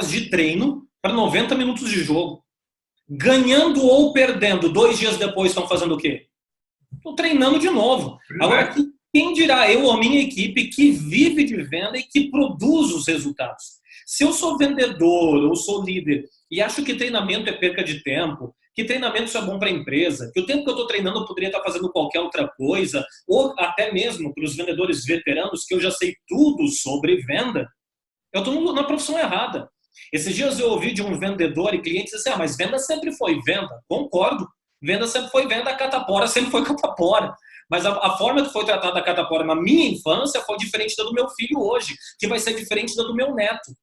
de treino para 90 minutos de jogo. Ganhando ou perdendo, 2 dias depois estão fazendo o quê? Estão treinando de novo. Agora, quem dirá eu ou a minha equipe que vive de venda e que produz os resultados? Se eu sou vendedor, eu sou líder e acho que treinamento é perca de tempo, que treinamento isso é bom para a empresa, que o tempo que eu estou treinando eu poderia estar fazendo qualquer outra coisa, ou até mesmo para os vendedores veteranos, que eu já sei tudo sobre venda, Eu estou na profissão errada. Esses dias eu ouvi de um vendedor e cliente dizer assim, mas venda sempre foi venda. Concordo. Venda sempre foi venda, a catapora sempre foi catapora. Mas a forma que foi tratada a catapora na minha infância foi diferente da do meu filho hoje, que vai ser diferente da do meu neto.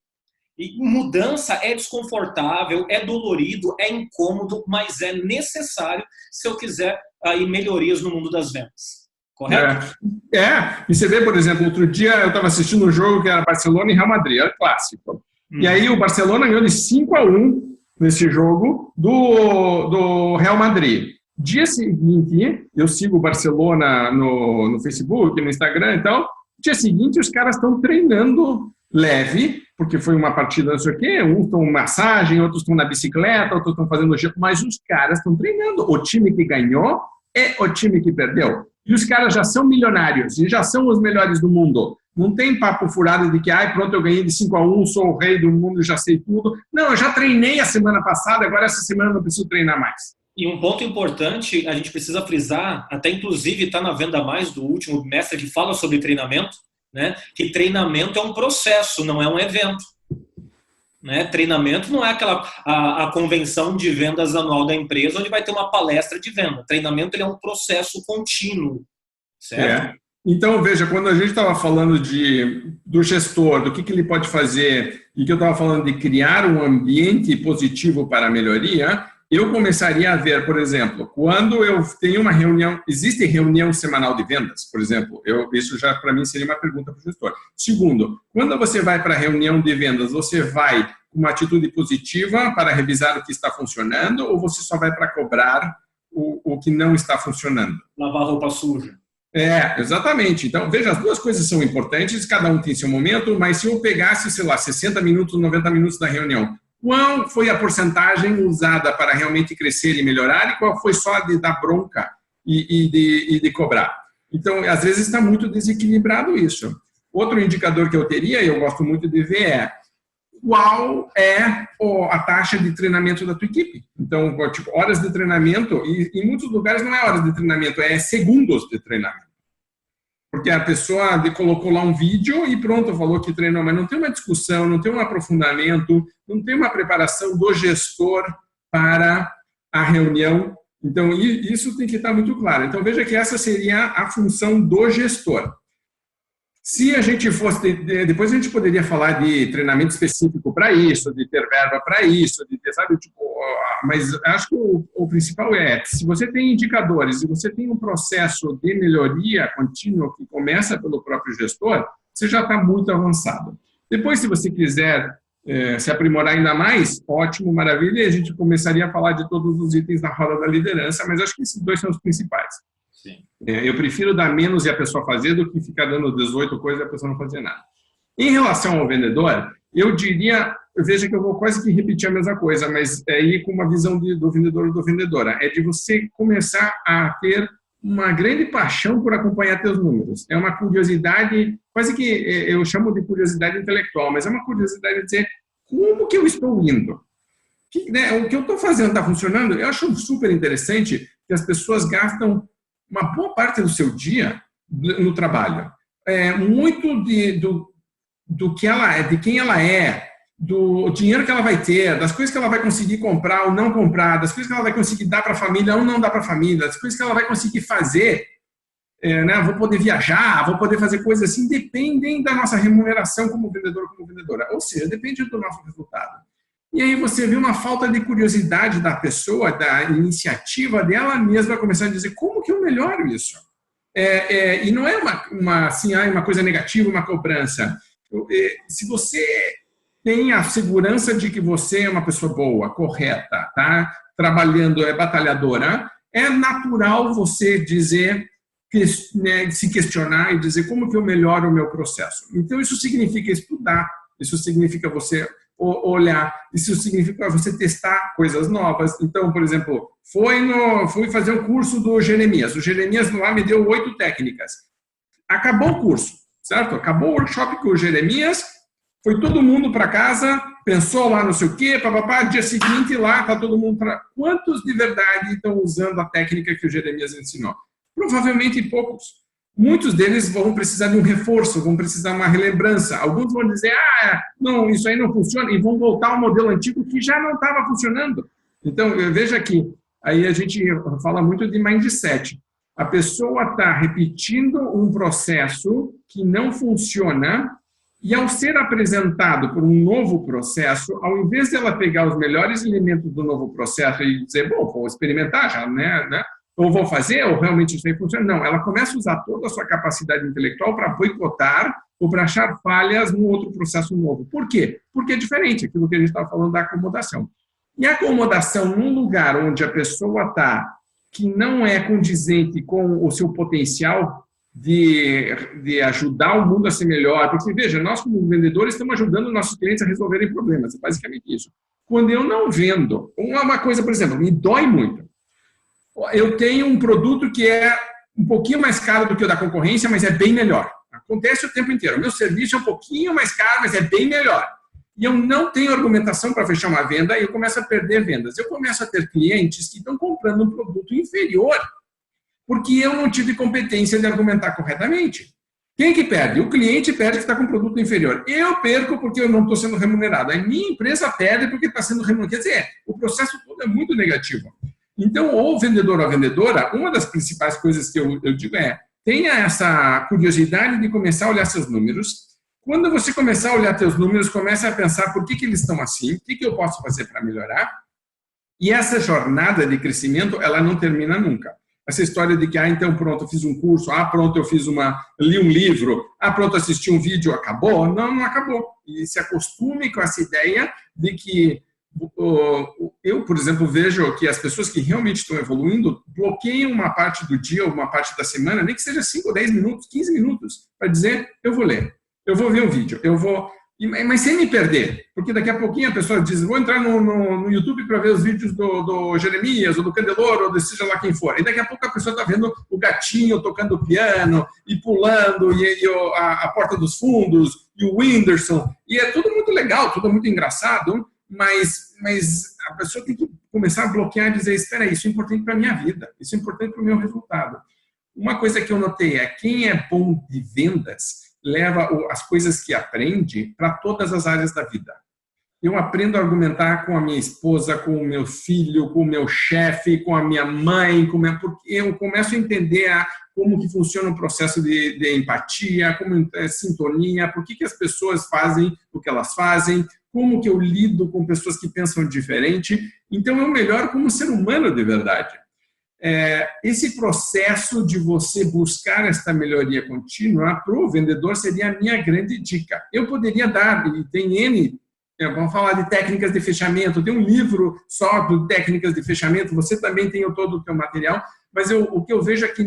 E mudança é desconfortável, é dolorido, é incômodo, mas é necessário se eu quiser aí melhorias no mundo das vendas. Correto? E você vê, por exemplo, outro dia eu estava assistindo um jogo que era Barcelona e Real Madrid, era clássico. E aí o Barcelona ganhou de 5-1 nesse jogo do Real Madrid. Dia seguinte, eu sigo o Barcelona no Facebook, no Instagram e tal. Dia seguinte, os caras estão treinando leve, porque foi uma partida não sei o quê, uns estão massagem, outros estão na bicicleta, outros estão fazendo giro, mas os caras estão treinando. O time que ganhou é o time que perdeu. E os caras já são milionários e já são os melhores do mundo. Não tem papo furado de que, pronto, eu ganhei de 5-1, sou o rei do mundo, já sei tudo. Não, eu já treinei a semana passada, agora essa semana eu não preciso treinar mais. E um ponto importante, a gente precisa frisar, até inclusive está na Venda Mais do último mestre que fala sobre treinamento, né? Que treinamento é um processo, não é um evento. Né? Treinamento não é a convenção de vendas anual da empresa onde vai ter uma palestra de venda. Treinamento ele é um processo contínuo, certo? Então, veja, quando a gente estava falando do gestor, do que ele pode fazer, e que eu estava falando de criar um ambiente positivo para a melhoria, eu começaria a ver, por exemplo, quando eu tenho uma reunião, existe reunião semanal de vendas, por exemplo, isso já para mim seria uma pergunta para o gestor. Segundo, quando você vai para a reunião de vendas, você vai com uma atitude positiva para revisar o que está funcionando ou você só vai para cobrar o que não está funcionando? Lavar roupa suja. Exatamente. Então, veja, as duas coisas são importantes, cada um tem seu momento, mas se eu pegasse, sei lá, 60 minutos, 90 minutos da reunião, qual foi a porcentagem usada para realmente crescer e melhorar e qual foi só de dar bronca e de cobrar? Então, às vezes está muito desequilibrado isso. Outro indicador que eu teria, e eu gosto muito de ver, é qual é a taxa de treinamento da tua equipe. Então, tipo, horas de treinamento, e em muitos lugares não é horas de treinamento, é segundos de treinamento. Porque a pessoa colocou lá um vídeo e pronto, falou que treinou, mas não tem uma discussão, não tem um aprofundamento, não tem uma preparação do gestor para a reunião. Então, isso tem que estar muito claro. Então, veja que essa seria a função do gestor. Se a gente fosse, depois a gente poderia falar de treinamento específico para isso, de ter verba para isso, de ter, sabe, tipo, mas acho que o principal é, se você tem indicadores e você tem um processo de melhoria contínua que começa pelo próprio gestor, você já está muito avançado. Depois, se você quiser se aprimorar ainda mais, ótimo, maravilha, e a gente começaria a falar de todos os itens da roda da liderança, mas acho que esses dois são os principais. Sim. Eu prefiro dar menos e a pessoa fazer do que ficar dando 18 coisas e a pessoa não fazer nada. Em relação ao vendedor, eu diria, veja que eu vou quase que repetir a mesma coisa, mas é ir com uma visão do vendedor ou da vendedora. É de você começar a ter uma grande paixão por acompanhar teus números. É uma curiosidade, quase que eu chamo de curiosidade intelectual, mas é uma curiosidade de dizer como que eu estou indo. O que eu estou fazendo está funcionando? Eu acho super interessante que as pessoas gastam uma boa parte do seu dia no trabalho. Muito do que ela é, de quem ela é, do dinheiro que ela vai ter, das coisas que ela vai conseguir comprar ou não comprar, das coisas que ela vai conseguir dar para a família ou não dar para a família, das coisas que ela vai conseguir fazer, né? Vou poder viajar, vou poder fazer coisas assim, dependem da nossa remuneração como vendedor ou como vendedora. Ou seja, depende do nosso resultado. E aí você vê uma falta de curiosidade da pessoa, da iniciativa dela mesma começar a dizer como que eu melhoro isso? E não é uma coisa negativa, uma cobrança. Se você tem a segurança de que você é uma pessoa boa, correta, tá? Trabalhando, é batalhadora, é natural você dizer, se questionar e dizer como que eu melhoro o meu processo. Então isso significa estudar, isso significa você olhar, isso significa você testar coisas novas. Então, por exemplo, fui fazer um curso do Jeremias. O Jeremias lá me deu 8 técnicas. Acabou o curso, certo? Acabou o workshop com o Jeremias, foi todo mundo para casa, pensou lá não sei o quê, papapá, dia seguinte lá está todo mundo para... Quantos de verdade estão usando a técnica que o Jeremias ensinou? Provavelmente poucos. Muitos deles vão precisar de um reforço, vão precisar de uma relembrança. Alguns vão dizer, não, isso aí não funciona, e vão voltar ao modelo antigo que já não estava funcionando. Então, veja aqui, aí a gente fala muito de mindset. A pessoa está repetindo um processo que não funciona e, ao ser apresentado por um novo processo, ao invés de ela pegar os melhores elementos do novo processo e dizer, bom, vou experimentar já, né? Ou vou fazer, ou realmente isso aí funciona. Não, ela começa a usar toda a sua capacidade intelectual para boicotar ou para achar falhas no outro processo novo. Por quê? Porque é diferente, aquilo que a gente estava falando da acomodação. E a acomodação num lugar onde a pessoa está, que não é condizente com o seu potencial de ajudar o mundo a ser melhor, porque, veja, nós como vendedores estamos ajudando nossos clientes a resolverem problemas, é basicamente isso. Quando eu não vendo, uma coisa, por exemplo, me dói muito. Eu tenho um produto que é um pouquinho mais caro do que o da concorrência, mas é bem melhor. Acontece o tempo inteiro. O meu serviço é um pouquinho mais caro, mas é bem melhor. E eu não tenho argumentação para fechar uma venda e eu começo a perder vendas. Eu começo a ter clientes que estão comprando um produto inferior porque eu não tive competência de argumentar corretamente. Quem que perde? O cliente perde que está com um produto inferior. Eu perco porque eu não estou sendo remunerado. A minha empresa perde porque está sendo remunerada. Quer dizer, o processo todo é muito negativo. Então, o vendedor ou a vendedora, uma das principais coisas que eu digo é, tenha essa curiosidade de começar a olhar seus números. Quando você começar a olhar seus números, comece a pensar por que eles estão assim, o que eu posso fazer para melhorar. E essa jornada de crescimento, ela não termina nunca. Essa história de que, então pronto, eu fiz um curso, pronto, eu li um livro, pronto, assisti um vídeo, acabou? Não acabou. E se acostume com essa ideia de que eu, por exemplo, vejo que as pessoas que realmente estão evoluindo bloqueiam uma parte do dia ou uma parte da semana, nem que seja 5, 10 minutos, 15 minutos, para dizer, eu vou ler, eu vou ver um vídeo, mas sem me perder, porque daqui a pouquinho a pessoa diz, vou entrar no YouTube para ver os vídeos do Jeremias, ou do Candeloro, ou de seja lá quem for, e daqui a pouco a pessoa está vendo o gatinho tocando piano, e pulando, e a Porta dos Fundos, e o Whindersson, e é tudo muito legal, tudo muito engraçado, mas a pessoa tem que começar a bloquear e dizer, espera aí, isso é importante para a minha vida, isso é importante para o meu resultado. Uma coisa que eu notei é, quem é bom de vendas leva as coisas que aprende para todas as áreas da vida. Eu aprendo a argumentar com a minha esposa, com o meu filho, com o meu chefe, com a minha mãe, porque eu começo a entender como que funciona o processo de empatia, como é sintonia, por que as pessoas fazem o que elas fazem, como que eu lido com pessoas que pensam diferente. Então, eu melhoro como ser humano de verdade. Esse processo de você buscar esta melhoria contínua para o vendedor seria a minha grande dica. Eu poderia dar, e tem N, vamos falar de técnicas de fechamento, tem um livro só de técnicas de fechamento, você também tem todo o seu material, mas o que eu vejo é que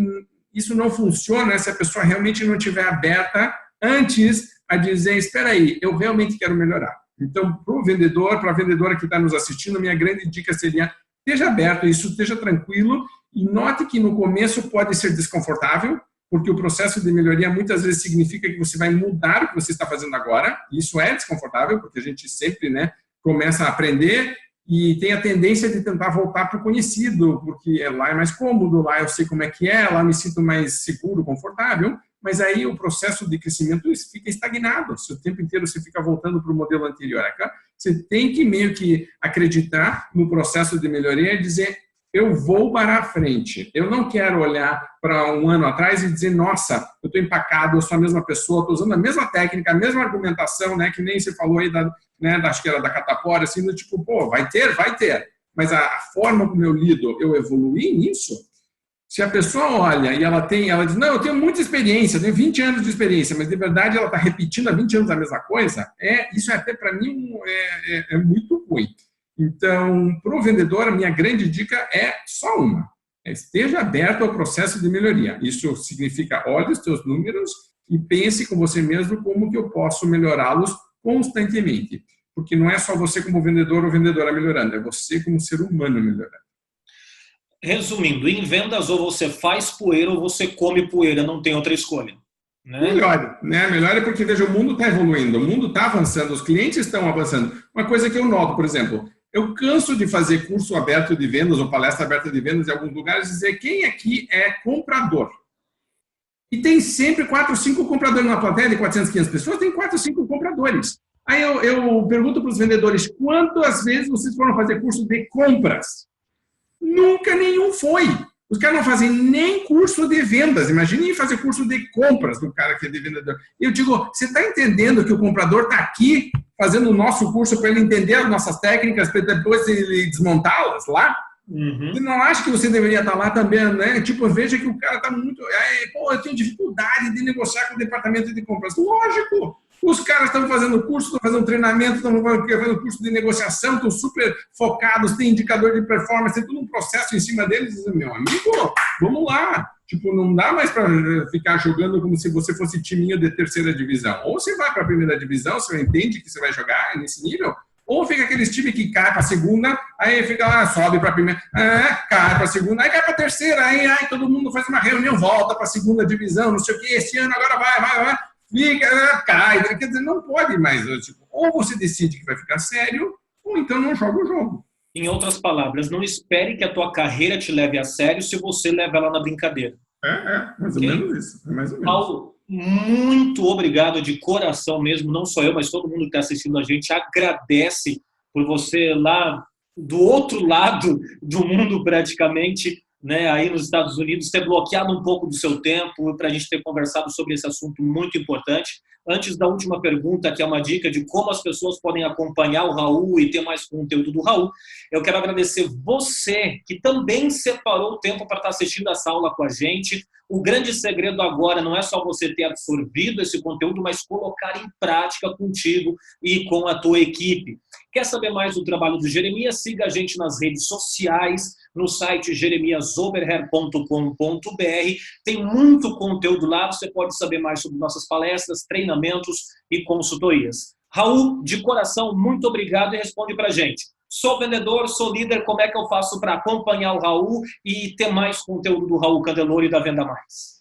isso não funciona se a pessoa realmente não estiver aberta antes a dizer, espera aí, eu realmente quero melhorar. Então, para o vendedor, para a vendedora que está nos assistindo, minha grande dica seria, esteja aberto, esteja tranquilo, e note que no começo pode ser desconfortável, porque o processo de melhoria muitas vezes significa que você vai mudar o que você está fazendo agora, e isso é desconfortável, porque a gente sempre começa a aprender e tem a tendência de tentar voltar para o conhecido, porque lá é mais cômodo, lá eu sei como é que é, lá me sinto mais seguro, confortável, mas aí o processo de crescimento fica estagnado, se o tempo inteiro você fica voltando para o modelo anterior. Você tem que meio que acreditar no processo de melhoria e dizer, eu vou para a frente. Eu não quero olhar para um ano atrás e dizer, nossa, eu estou empacado, eu sou a mesma pessoa, estou usando a mesma técnica, a mesma argumentação, que nem você falou aí, acho que era da catapora, assim, do tipo, vai ter. Mas a forma como eu lido, eu evoluí nisso. Se a pessoa olha e ela diz, não, eu tenho muita experiência, eu tenho 20 anos de experiência, mas de verdade ela está repetindo há 20 anos a mesma coisa, isso até para mim é muito ruim. Então, para o vendedor, a minha grande dica é só uma. Esteja aberto ao processo de melhoria. Isso significa, olhe os seus números e pense com você mesmo como que eu posso melhorá-los constantemente. Porque não é só você como vendedor ou vendedora melhorando, é você como ser humano melhorando. Resumindo, em vendas, ou você faz poeira ou você come poeira, não tem outra escolha. Né? Melhor porque, veja, o mundo está evoluindo, o mundo está avançando, os clientes estão avançando. Uma coisa que eu noto, por exemplo, eu canso de fazer curso aberto de vendas ou palestra aberta de vendas em alguns lugares e dizer quem aqui é comprador. E tem sempre 4 ou 5 compradores na plateia de 400, 500 pessoas, tem 4 ou 5 compradores. Aí eu pergunto para os vendedores, quantas vezes vocês foram fazer curso de compras? Nunca nenhum foi. Os caras não fazem nem curso de vendas. Imaginem fazer curso de compras do cara que é de vendedor. Eu digo, você está entendendo que o comprador está aqui fazendo o nosso curso para ele entender as nossas técnicas, para depois ele desmontá-las lá? Você não acha que você deveria estar lá também, né? Tipo, veja que o cara está muito... Pô, eu tenho dificuldade de negociar com o departamento de compras. Lógico! Os caras estão fazendo curso, estão fazendo treinamento, estão fazendo curso de negociação, estão super focados, tem indicador de performance, tem todo um processo em cima deles. Meu amigo, vamos lá. Tipo, não dá mais para ficar jogando como se você fosse timinho de terceira divisão. Ou você vai para a primeira divisão, você entende que você vai jogar nesse nível, ou fica aqueles times que cai para a segunda, aí fica lá, sobe para a primeira, cai para a segunda, aí cai para a terceira, aí todo mundo faz uma reunião, volta para a segunda divisão, não sei o que, esse ano agora vai. Fica, cai, quer dizer, não pode mais. Tipo, ou você decide que vai ficar sério, ou então não joga o jogo. Em outras palavras, não espere que a tua carreira te leve a sério se você leva ela na brincadeira. Mais ou menos isso. Mais ou menos. Paulo, muito obrigado de coração mesmo, não só eu, mas todo mundo que está assistindo a gente agradece por você lá do outro lado do mundo praticamente, né, aí nos Estados Unidos, ter bloqueado um pouco do seu tempo para a gente ter conversado sobre esse assunto muito importante. Antes da última pergunta, que é uma dica de como as pessoas podem acompanhar o Raul e ter mais conteúdo do Raul, eu quero agradecer você que também separou o tempo para estar assistindo essa aula com a gente. O grande segredo agora não é só você ter absorvido esse conteúdo, mas colocar em prática contigo e com a tua equipe. Quer saber mais do trabalho do Jeremias? Siga a gente nas redes sociais, no site jeremiasoberher.com.br. Tem muito conteúdo lá, você pode saber mais sobre nossas palestras, treinamentos e consultorias. Raul, de coração, muito obrigado e responde pra gente. Sou vendedor, sou líder, como é que eu faço para acompanhar o Raul e ter mais conteúdo do Raul Candeloro e da Venda Mais?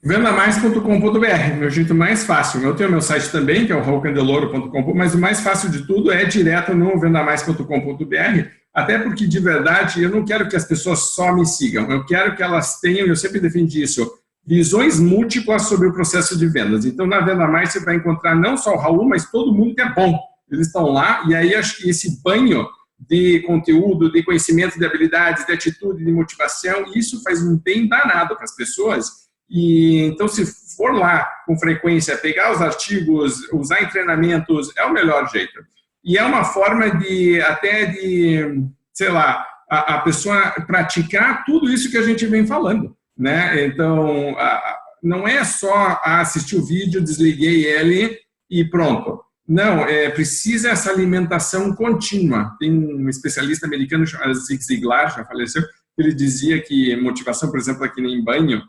Vendamais.com.br, meu jeito mais fácil. Eu tenho meu site também, que é o raulcandeloro.com.br, mas o mais fácil de tudo é direto no vendamais.com.br, até porque, de verdade, eu não quero que as pessoas só me sigam, eu quero que elas tenham, eu sempre defendi isso, visões múltiplas sobre o processo de vendas. Então, na Venda Mais, você vai encontrar não só o Raul, mas todo mundo que é bom. Eles estão lá, e aí acho que esse banho de conteúdo, de conhecimento, de habilidades, de atitude, de motivação, isso faz um bem danado para as pessoas. E então, se for lá com frequência, pegar os artigos, usar em treinamentos, é o melhor jeito. E é uma forma sei lá, a pessoa praticar tudo isso que a gente vem falando, né? Então, não é só assistir o vídeo, desliguei ele e pronto. Não, precisa essa alimentação contínua. Tem um especialista americano chamado Zig Ziglar, já faleceu, ele dizia que motivação, por exemplo, aqui nem banho,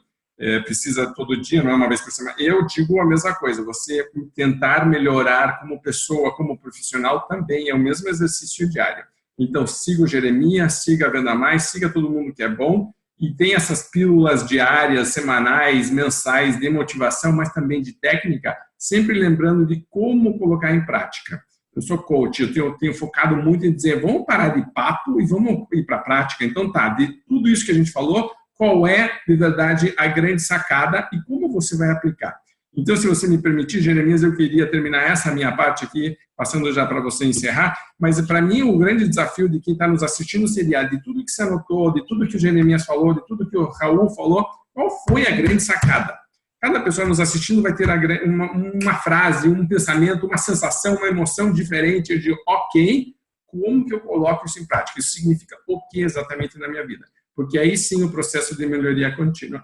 precisa todo dia, não é uma vez por semana. Eu digo a mesma coisa, você tentar melhorar como pessoa, como profissional, também é o mesmo exercício diário. Então, siga o Jeremias, siga a Venda Mais, siga todo mundo que é bom, e tem essas pílulas diárias, semanais, mensais de motivação, mas também de técnica, sempre lembrando de como colocar em prática. Eu sou coach, eu tenho focado muito em dizer, vamos parar de papo e vamos ir para a prática. Então tá, de tudo isso que a gente falou, qual é, de verdade, a grande sacada e como você vai aplicar. Então, se você me permitir, Jeremias, eu queria terminar essa minha parte aqui, passando já para você encerrar, mas para mim o grande desafio de quem está nos assistindo seria de tudo que você anotou, de tudo que o Jeremias falou, de tudo que o Raul falou, qual foi a grande sacada? Cada pessoa nos assistindo vai ter uma frase, um pensamento, uma sensação, uma emoção diferente de ok, como que eu coloco isso em prática? Isso significa o que exatamente na minha vida? Porque aí sim o processo de melhoria contínua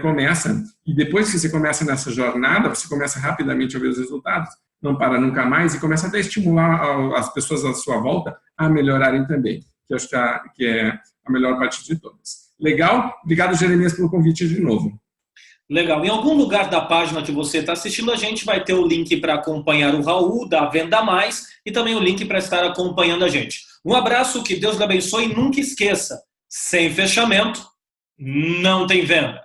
começa, e depois que você começa nessa jornada, você começa rapidamente a ver os resultados, não para nunca mais, e começa até a estimular as pessoas à sua volta a melhorarem também, que eu acho que é a melhor parte de todas. Legal? Obrigado, Jeremias, pelo convite de novo. Legal. Em algum lugar da página que você está assistindo, a gente vai ter o link para acompanhar o Raul da Venda Mais e também o link para estar acompanhando a gente. Um abraço, que Deus lhe abençoe e nunca esqueça, sem fechamento, não tem venda.